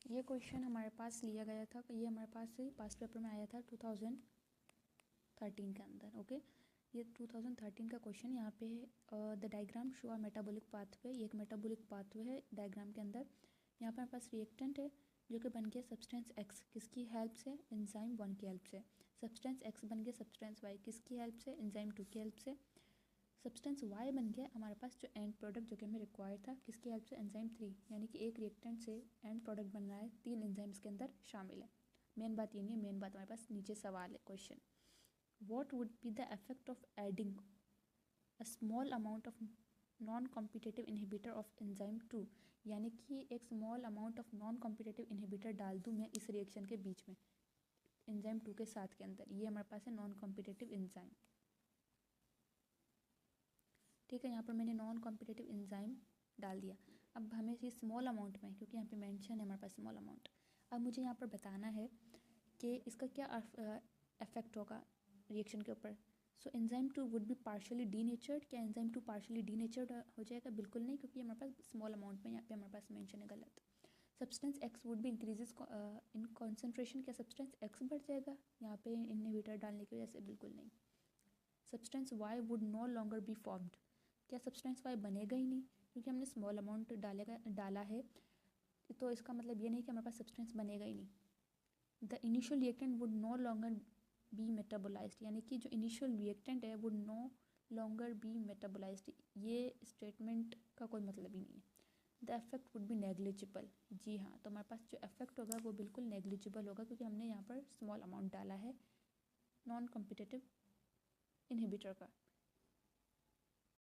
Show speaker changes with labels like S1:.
S1: ये क्वेश्चन हमारे पास लिया गया था, ये हमारे पास पास्ट पेपर में आया था 2013 के अंदर। ओके, ये 2013 का क्वेश्चन। यहाँ पे the diagram show a metabolic pathway, ये एक मेटाबॉलिक पाथवे है डायग्राम के अंदर। यहाँ पर हमारे पास रिएक्टेंट है जो कि बन गया सब्सटेंस एक्स, किसकी हेल्प से? एंजाइम 1 की हेल्प से। सब्सटेंस एक्स बन गया सब्सटेंस वाई, किसकी हेल्प से? एंजाइम 2 की हेल्प से। सब्सटेंस वाई बन गया हमारे पास जो एंड प्रोडक्ट जो कि हमें रिक्वायर्ड था, किसकी हेल्प से? एंजाइम 3, यानी कि एक रिएक्टेंट से एंड प्रोडक्ट बन रहा है, 3 एंजाइम्स के अंदर शामिल है। मेन बात ये नहीं है, मेन बात हमारे पास नीचे सवाल है question, what would be the effect of adding a small amount of non competitive inhibitor of enzyme 2, यानी कि एक small amount of non competitive inhibitor डाल दूँ मैं इस रिएक्शन के बीच में एंजाइम 2 के साथ के अंदर। ये हमारे पास है नॉन कॉम्पिटिटिव एंजाइम। ठीक है, यहाँ पर मैंने नॉन कॉम्पिटिटिव एंजाइम डाल दिया। अब हमें ये स्मॉल अमाउंट में, क्योंकि यहाँ पे मेंशन है हमारे पास स्मॉल अमाउंट, अब मुझे यहाँ पर बताना है कि इसका क्या इफेक्ट होगा रिएक्शन के ऊपर। So enzyme 2 would be partially denatured. क्या एंजाइम 2 पार्शियली डीनेचर्ड हो जाएगा? बिल्कुल नहीं, क्योंकि हमारे पास स्मॉल अमाउंट में यहाँ पे हमारे पास मेंशन है, गलत। Substance x would be increases in concentration. क्या सब्सटेंस एक्स बढ़ जाएगा यहाँ पे इनहिबिटर डालने की वजह से? बिल्कुल नहीं। Substance why would no longer be formed. क्या सब्सटेंस वाई बनेगा ही नहीं, क्योंकि हमने स्मॉल अमाउंट डाला है, तो इसका मतलब ये नहीं कि हमारे पास सब्सटेंस बनेगा ही नहीं। The initial reactant would no longer be metabolised, यानी कि जो इनिशियल रिएक्टेंट है would no longer be metabolised, ये स्टेटमेंट का कोई मतलब ही नहीं है। The effect would be negligible. जी हाँ, तो हमारे पास जो इफेक्ट होगा वो बिल्कुल नेग्लिजिबल होगा, क्योंकि हमने यहाँ पर स्मॉल अमाउंट डाला है नॉन कॉम्पिटिटिव इनहिबिटर का।